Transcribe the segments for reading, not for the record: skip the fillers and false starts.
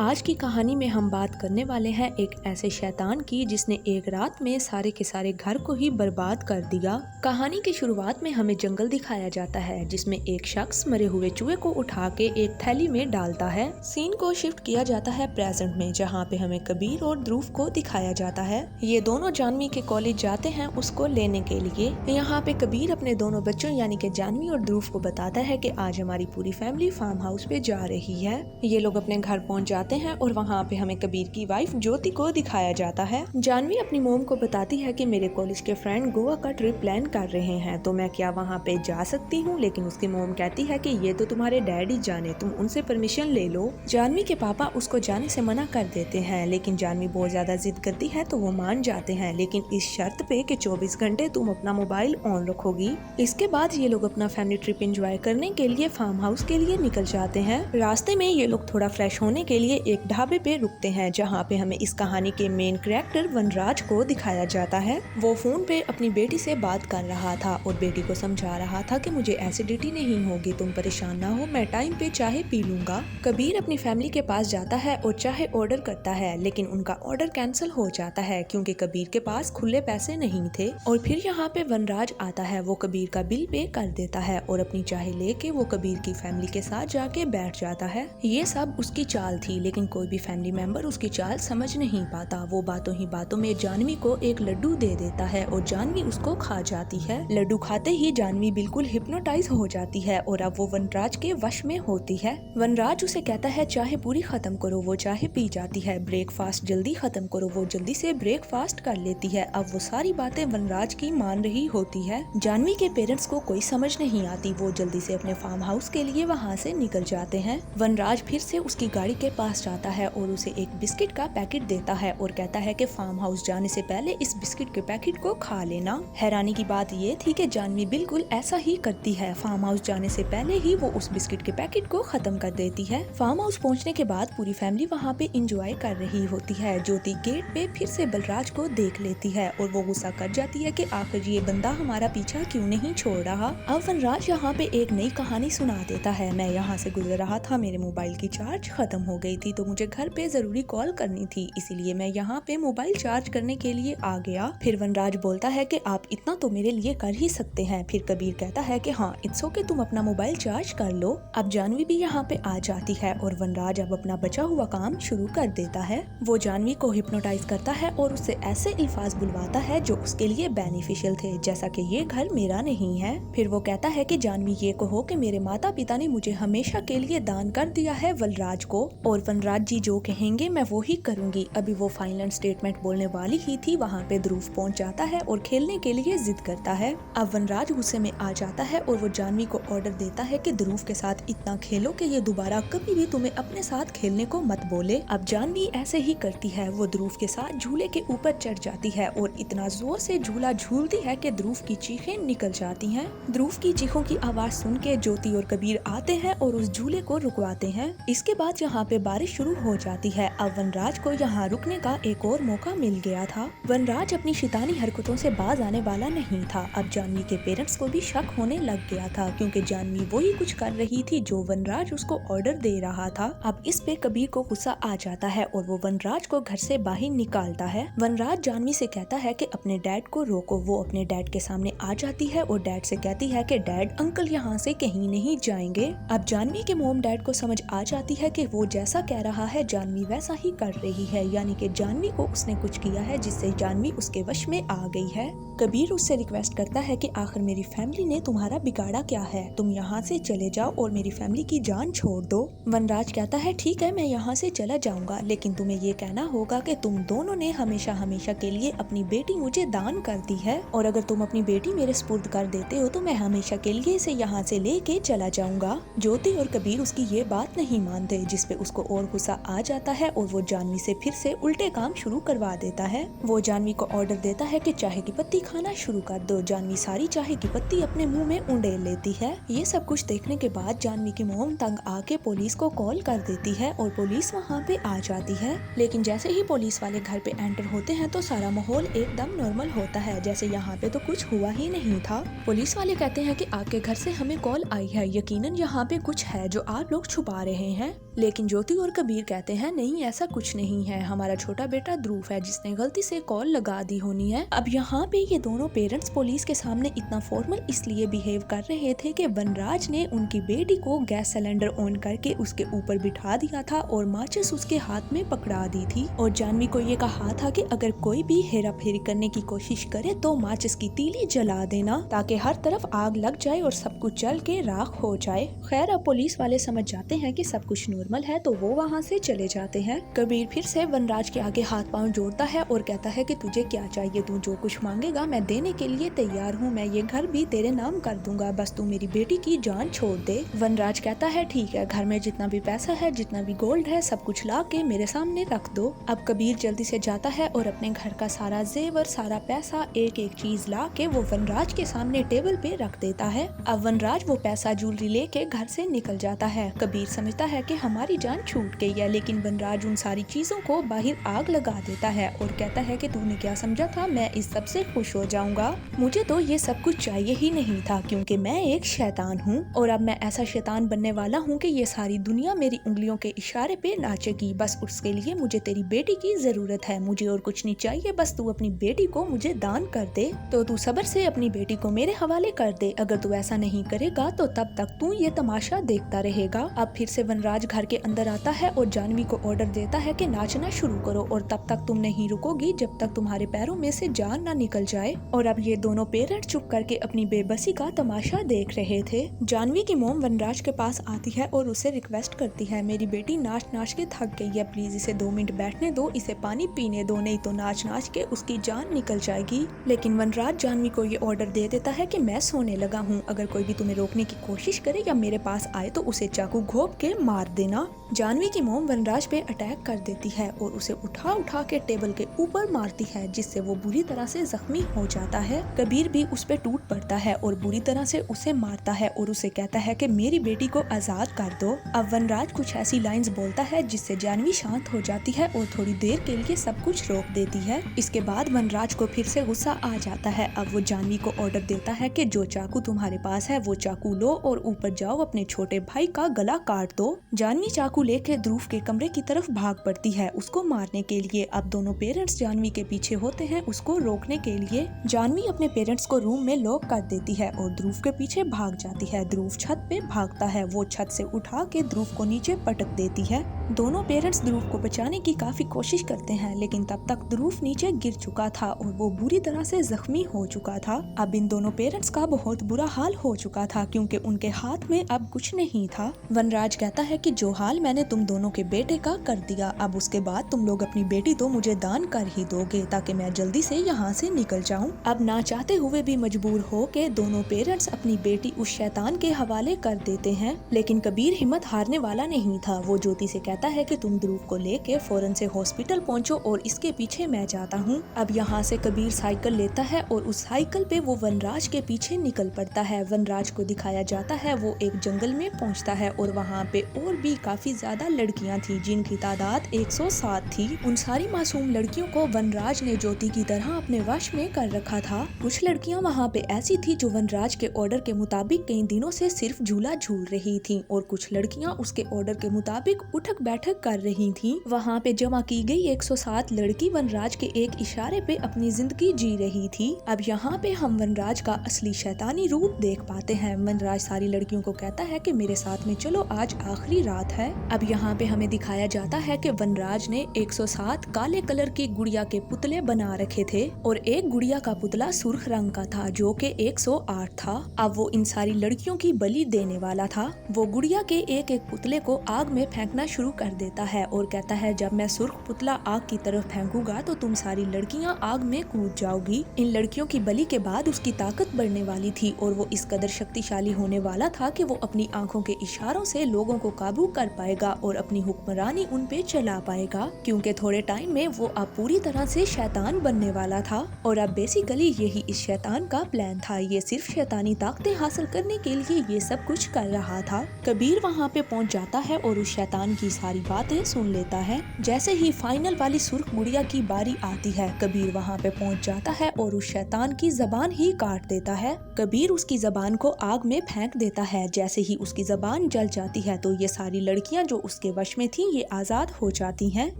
आज की कहानी में हम बात करने वाले हैं एक ऐसे शैतान की जिसने एक रात में सारे के सारे घर को ही बर्बाद कर दिया। कहानी की शुरुआत में हमें जंगल दिखाया जाता है जिसमें एक शख्स मरे हुए चूहे को उठा के एक थैली में डालता है। सीन को शिफ्ट किया जाता है प्रेजेंट में, जहाँ पे हमें कबीर और ध्रुव को दिखाया जाता है। ये दोनों जानवी के कॉलेज जाते हैं उसको लेने के लिए। यहाँ पे कबीर अपने दोनों बच्चों यानी कि जानवी और ध्रुव को बताता है कि आज हमारी पूरी फैमिली फार्म हाउस पे जा रही है। ये लोग अपने घर पहुँच जाते हैं और वहाँ पे हमें कबीर की वाइफ ज्योति को दिखाया जाता है। जानवी अपनी मोम को बताती है कि मेरे कॉलेज के फ्रेंड गोवा का ट्रिप प्लान कर रहे हैं, तो मैं क्या वहाँ पे जा सकती हूँ। लेकिन उसकी मोम कहती है कि ये तो तुम्हारे डैडी जाने, तुम उनसे परमिशन ले लो। जानवी के पापा उसको जाने से मना कर देते हैं, लेकिन जानवी बहुत ज्यादा जिद करती है तो वो मान जाते हैं, लेकिन इस शर्त पे कि 24 घंटे तुम अपना मोबाइल ऑन रखोगी। इसके बाद ये लोग अपना फैमिली ट्रिप एंजॉय करने के लिए फार्म हाउस के लिए निकल जाते हैं। रास्ते में ये लोग थोड़ा फ्रेश होने के लिए एक ढाबे पे रुकते हैं, जहाँ पे हमें इस कहानी के मेन कैरेक्टर वनराज को दिखाया जाता है। वो फोन पे अपनी बेटी से बात कर रहा था और बेटी को समझा रहा था कि मुझे एसिडिटी नहीं होगी, तुम परेशान ना हो, मैं टाइम पे चाय पी लूंगा। कबीर अपनी फैमिली के पास जाता है और चाय ऑर्डर करता है, लेकिन उनका ऑर्डर कैंसिल हो जाता है क्योंकि कबीर के पास खुले पैसे नहीं थे। और फिर यहाँ पे वनराज आता है, वो कबीर का बिल पे कर देता है और अपनी चाय लेके वो कबीर की फैमिली के साथ जाके बैठ जाता है। ये सब उसकी चाल थी, लेकिन कोई भी फैमिली मेंबर उसकी चाल समझ नहीं पाता। वो बातों ही बातों में जानवी को एक लड्डू दे देता है और जानवी उसको खा जाती है। लड्डू खाते ही जानवी बिल्कुल हिप्नोटाइज हो जाती है और अब वो वनराज के वश में होती है। वनराज उसे कहता है चाहे पूरी खत्म करो, वो चाहे पी जाती है। ब्रेकफास्ट जल्दी खत्म करो, वो जल्दी से ब्रेकफास्ट कर लेती है। अब वो सारी बातें वनराज की मान रही होती है। जानवी के पेरेंट्स को कोई समझ नहीं आती, वो जल्दी से अपने फार्म हाउस के लिए वहाँ से निकल जाते हैं। वनराज फिर से उसकी गाड़ी के पास जाता है और उसे एक बिस्किट का पैकेट देता है और कहता है कि फार्म हाउस जाने से पहले इस बिस्किट के पैकेट को खा लेना। हैरानी की बात ये थी कि जानवी बिल्कुल ऐसा ही करती है। फार्म हाउस जाने से पहले ही वो उस बिस्किट के पैकेट को खत्म कर देती है। फार्म हाउस पहुंचने के बाद पूरी फैमिली वहाँ पे इंजॉय कर रही होती है। ज्योति गेट पे फिर से बलराज को देख लेती है और वो गुस्सा कर जाती है कि आखिर ये बंदा हमारा पीछा क्यों नहीं छोड़ रहा। अब वनराज यहाँ पे एक नई कहानी सुना देता है। मैं यहाँ से गुजर रहा था, मेरे मोबाइल की चार्ज खत्म हो गई थी, तो मुझे घर पे जरूरी कॉल करनी थी, इसीलिए मैं यहाँ पे मोबाइल चार्ज करने के लिए आ गया। फिर वनराज बोलता है कि आप इतना तो मेरे लिए कर ही सकते हैं। फिर कबीर कहता है कि हाँ इट्स ओके, तुम अपना मोबाइल चार्ज कर लो। अब जानवी भी यहाँ पे आ जाती है और वनराज अब अपना बचा हुआ काम शुरू कर देता है। वो जानवी को हिप्नोटाइज करता है और उससे ऐसे अल्फाज बुलवाता है जो उसके लिए बेनिफिशियल थे, जैसा कि ये घर मेरा नहीं है। फिर वो कहता है कि जानवी ये कहो कि मेरे माता पिता ने मुझे हमेशा के लिए दान कर दिया है वनराज को, और वनराज जी जो कहेंगे मैं वो ही करूंगी। अभी वो फाइनल स्टेटमेंट बोलने वाली ही थी, वहाँ पे ध्रुव पहुँच जाता है और खेलने के लिए जिद करता है। अब वनराज गुस्से में आ जाता है और वो जानवी को ऑर्डर देता है कि ध्रुव के साथ इतना खेलो कि ये दोबारा कभी भी तुम्हें अपने साथ खेलने को मत बोले। अब जानवी ऐसे ही करती है, वो ध्रुव के साथ झूले के ऊपर चढ़ जाती है और इतना जोर से झूला झूलती है कि ध्रुव की चीखें निकल जाती हैं। ध्रुव की चीखों की आवाज सुन के ज्योति और कबीर आते हैं और उस झूले को रुकवाते हैं। इसके बाद यहाँ पे बारिश शुरू हो जाती है। अब वनराज को यहाँ रुकने का एक और मौका मिल गया था। वनराज अपनी शैतानी हरकतों से बाज आने वाला नहीं था। अब जानवी के पेरेंट्स को भी शक होने लग गया था, क्योंकि जानवी वही कुछ कर रही थी जो वनराज उसको ऑर्डर दे रहा था। अब इस पे कबीर को गुस्सा आ जाता है और वो वनराज को घर से बाहर निकालता है। वनराज जानवी से कहता है कि अपने डैड को रोको। वो अपने डैड के सामने आ जाती है और डैड से कहती है कि डैड अंकल यहाँ से कहीं नहीं जाएंगे। अब जानवी के मोम डैड को समझ आ जाती है कि वो जैसा कह रहा है जानवी वैसा ही कर रही है, यानी कि जानवी को उसने कुछ किया है जिससे जानवी उसके वश में आ गई है। कबीर उससे रिक्वेस्ट करता है कि आखिर मेरी फैमिली ने तुम्हारा बिगाड़ा क्या है, तुम यहाँ से चले जाओ और मेरी फैमिली की जान छोड़ दो। वनराज कहता है ठीक है मैं यहाँ से चला जाऊंगा, लेकिन तुम्हें ये कहना होगा कि तुम दोनों ने हमेशा हमेशा के लिए अपनी बेटी मुझे दान कर दी है, और अगर तुम अपनी बेटी मेरे सुपुर्द कर देते हो तो मैं हमेशा के लिए इसे यहाँ से लेके चला जाऊंगा। ज्योति और कबीर उसकी ये बात नहीं मानते, जिसपे उसको और गुस्सा आ जाता है और वो जानवी से फिर से उल्टे काम शुरू करवा देता है। वो जानवी को ऑर्डर देता है कि चाय की पत्ती खाना शुरू कर दो। जानवी सारी चाय की पत्ती अपने मुंह में उंडेल लेती है। ये सब कुछ देखने के बाद जानवी की मोम तंग आके पुलिस को कॉल कर देती है और पुलिस वहाँ पे आ जाती है। लेकिन जैसे ही पुलिस वाले घर पे एंटर होते हैं तो सारा माहौल एकदम नॉर्मल होता है, जैसे यहाँ पे तो कुछ हुआ ही नहीं था। पुलिस वाले कहते हैं कि आपके घर से हमें कॉल आई है, यकीनन यहाँ पे कुछ है जो आप लोग छुपा रहे हैं। लेकिन ज्योति और कबीर कहते हैं नहीं ऐसा कुछ नहीं है, हमारा छोटा बेटा ध्रुव है जिसने गलती से कॉल लगा दी होनी है। अब यहाँ पे ये दोनों पेरेंट्स पुलिस के सामने इतना फॉर्मल इसलिए बिहेव कर रहे थे कि वनराज ने उनकी बेटी को गैस सिलेंडर ऑन करके उसके ऊपर बिठा दिया था और माचिस उसके हाथ में पकड़ा दी थी और जानवी को ये कहा था कि अगर कोई भी हेरा फेरी करने की कोशिश करे तो माचिस की तीली जला देना ताकि हर तरफ आग लग जाए और सब कुछ जल के राख हो जाए। खैर अब पुलिस वाले समझ जाते हैं कि सब कुछ नॉर्मल है तो वो वहाँ से चले जाते हैं। कबीर फिर से वनराज के आगे हाथ पांव जोड़ता है और कहता है कि तुझे क्या चाहिए, तू जो कुछ मांगेगा मैं देने के लिए तैयार हूँ, मैं ये घर भी तेरे नाम कर दूंगा, बस तू मेरी बेटी की जान छोड़ दे। वनराज कहता है ठीक है, घर में जितना भी पैसा है जितना भी गोल्ड है सब कुछ ला के मेरे सामने रख दो। अब कबीर जल्दी से जाता है और अपने घर का सारा जेवर सारा पैसा एक एक चीज ला के वो वनराज के सामने टेबल पे रख देता है। अब वनराज वो पैसा ज्वेलरी लेके घर से निकल जाता है। कबीर समझता है कि हमारी जान छूट गई है, लेकिन वनराज उन सारी चीजों को बाहर आग लगा देता है और कहता है कि तूने क्या समझा था मैं इस सब से खुश हो जाऊंगा, मुझे तो ये सब कुछ चाहिए ही नहीं था क्योंकि मैं एक शैतान हूँ और अब मैं ऐसा शैतान बनने वाला हूँ कि ये सारी दुनिया मेरी उंगलियों के इशारे पे नाचेगी, बस उसके लिए मुझे तेरी बेटी की जरूरत है, मुझे और कुछ नहीं चाहिए, बस तू अपनी बेटी को मुझे दान कर दे। तो तू सब्र से अपनी बेटी को मेरे हवाले कर दे, अगर तू ऐसा नहीं करेगा तो तब तक तू ये तमाशा देखता रहेगा। अब फिर से वनराज घर के अंदर आता है और जानवी को ऑर्डर देता है कि नाचना शुरू करो और तब तक तुम नहीं रुकोगी जब तक तुम्हारे पैरों में से जान ना निकल जाए। और अब ये दोनों पेरेंट्स चुप करके अपनी बेबसी का तमाशा देख रहे थे। जानवी की मोम वनराज के पास आती है और उसे रिक्वेस्ट करती है मेरी बेटी नाच नाच के थक गई है, प्लीज इसे 2 मिनट बैठने दो, इसे पानी पीने दो, नहीं तो नाच नाच के उसकी जान निकल जाएगी। लेकिन वनराज जानवी को ये ऑर्डर दे देता है कि मैं सोने लगा हूँ, अगर कोई भी तुम्हें रोकने की कोशिश करे या मेरे पास आए तो उसे चाकू घोंप के मार देना। जानवी की मोम वनराज पे अटैक कर देती है और उसे उठा उठा के टेबल के ऊपर मारती है जिससे वो बुरी तरह से जख्मी हो जाता है। कबीर भी उस पे टूट पड़ता है और बुरी तरह से उसे मारता है और उसे कहता है कि मेरी बेटी को आजाद कर दो। अब वनराज कुछ ऐसी लाइंस बोलता है जिससे जानवी शांत हो जाती है और थोड़ी देर के लिए सब कुछ रोक देती है। इसके बाद वनराज को फिर से गुस्सा आ जाता है। अब वो जानवी को ऑर्डर देता है कि जो चाकू तुम्हारे पास है वो चाकू लो और ऊपर जाओ अपने छोटे भाई का गला काट दो। जानवी चाकू लेके ध्रुव के कमरे की तरफ भाग पड़ती है उसको मारने के लिए। अब दोनों पेरेंट्स जानवी के पीछे होते हैं उसको रोकने के लिए। जानवी अपने पेरेंट्स को रूम में लॉक कर देती है और ध्रुव के पीछे भाग जाती है। ध्रुव छत पे भागता है, वो छत से उठा के ध्रुव को नीचे पटक देती है। दोनों पेरेंट्स ध्रुव को बचाने की काफी कोशिश करते हैं लेकिन तब तक ध्रुव नीचे गिर चुका था और वो बुरी तरह से जख्मी हो चुका था। अब इन दोनों पेरेंट्स का बहुत बुरा हाल हो चुका था क्योंकि उनके हाथ में अब कुछ नहीं था। वनराज कहता है कि जो हाल मैंने तुम दोनों के बेटे का कर दिया, अब उसके बाद तुम लोग अपनी बेटी तो मुझे दान कर ही दोगे ताकि मैं जल्दी से यहाँ से निकल जाऊँ। अब ना चाहते हुए भी मजबूर हो के दोनों पेरेंट्स अपनी बेटी उस शैतान के हवाले कर देते हैं। लेकिन कबीर हिम्मत हारने वाला नहीं था। वो ज्योति से कहता है कि तुम ध्रुव को लेके फौरन से हॉस्पिटल पहुँचो और इसके पीछे मैं जाता हूँ। अब यहाँ से कबीर साइकिल लेता है और उस साइकिल पे वो वनराज के पीछे निकल पड़ता है। वनराज को दिखाया जाता है वो एक जंगल में पहुँचता है और वहाँ पे और भी काफी ज्यादा लड़कियाँ थी जिनकी तादाद 107 थी। उन सारी मासूम लड़कियों को वनराज ने ज्योति की तरह अपने वश में कर रखा था। कुछ लड़कियाँ वहाँ पे ऐसी थी जो वनराज के ऑर्डर के मुताबिक कई दिनों से सिर्फ झूला झूल रही थी और कुछ लड़कियाँ उसके ऑर्डर के मुताबिक उठक बैठक कर रही थी। वहाँ पे जमा की गई 107 लड़की वनराज के एक इशारे पे अपनी जिंदगी जी रही थी। अब यहाँ पे हम वनराज का असली शैतानी रूप देख पाते हैं। वनराज सारी लड़कियों को कहता है कि मेरे साथ में चलो, आज आखिरी रात है। अब यहाँ पे हमें दिखाया जाता है कि वनराज ने 107 काले कलर की गुड़िया के पुतले बना रखे थे और एक गुड़िया का पुतला सुर्ख रंग का था जो कि 108 था। अब वो इन सारी लड़कियों की बलि देने वाला था। वो गुड़िया के एक एक पुतले को आग में फेंकना शुरू कर देता है और कहता है जब मैं सुर्ख पुतला आग की तरफ फेंकूंगा तो तुम सारी लड़कियां आग में कूद जाओगी। इन लड़कियों की बलि के बाद उसकी ताकत बढ़ने वाली थी और वो इस कदर शक्तिशाली होने वाला था कि वो अपनी आंखों के इशारों से लोगों को काबू कर पाएगा और अपनी हुक्मरानी उन पे चला पाएगा क्योंकि थोड़े टाइम में वो अब पूरी तरह से शैतान बनने वाला था। और अब बेसिकली यही इस शैतान का प्लान था। ये सिर्फ शैतानी ताकतें हासिल करने के लिए ये सब कुछ कर रहा था। कबीर वहाँ पे पहुँच जाता है और उस शैतान की सारी बातें सुन लेता है। जैसे ही फाइनल वाली सुर्ख गुड़िया की बारी आती है, कबीर वहाँ पे पहुँच जाता है और उस शैतान की जबान ही काट देता है। कबीर उसकी जबान को आग में फेंक देता है। जैसे ही उसकी जबान जल जाती है तो ये सारी लड़कियां जो उसके वश में थीं, ये आजाद हो जाती हैं।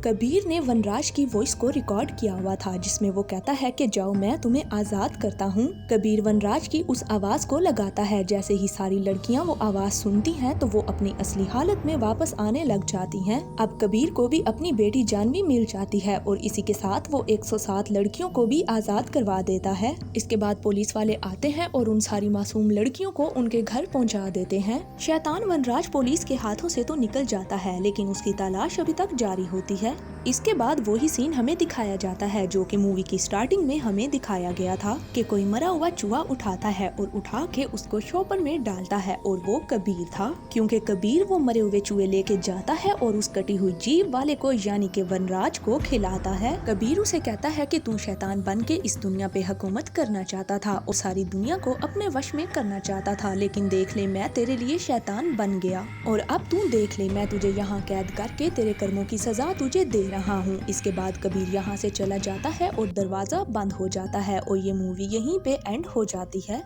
कबीर ने वनराज की वॉइस को रिकॉर्ड किया हुआ था, जिसमें वो कहता है कि जाओ, मैं तुम्हें आजाद करता हूँ। कबीर वनराज की उस आवाज को लगाता है। जैसे ही सारी लड़कियां वो आवाज सुनती हैं तो वो अपनी असली हालत में वापस आने लग जाती हैं। अब कबीर को भी अपनी बेटी जानवी मिल जाती है और इसी के साथ वो 107 लड़कियों को भी आजाद करवा देता है। इसके बाद पुलिस वाले आते हैं और उन सारी मासूम लड़कियों को उनके घर पहुंचा देते हैं। शैतान वनराज पुलिस के हाथों से तो निकल जाता है, लेकिन उसकी तलाश अभी तक जारी होती है। इसके बाद वही सीन हमें दिखाया जाता है जो कि मूवी की स्टार्टिंग में हमें दिखाया गया था कि कोई मरा हुआ चूहा उठाता है और उठा के उसको शॉपर में डालता है, और वो कबीर था। क्योंकि कबीर वो मरे हुए चूहे लेके जाता है और उस कटी हुई जीभ वाले को यानी कि वनराज को खिलाता है। कबीर उसे कहता है कि तू शैतान बन के इस दुनिया पे हुकूमत करना चाहता था और सारी दुनिया को अपने वश में करना चाहता था, लेकिन देख ले, मैं तेरे लिए शैतान बन गया और अब तू देख ले, मैं तुझे यहाँ कैद करके तेरे कर्मों की सजा तुझे दे रहा हूँ। इसके बाद कबीर यहाँ से चला जाता है और दरवाजा बंद हो जाता है और ये मूवी यहीं पे एंड हो जाती है।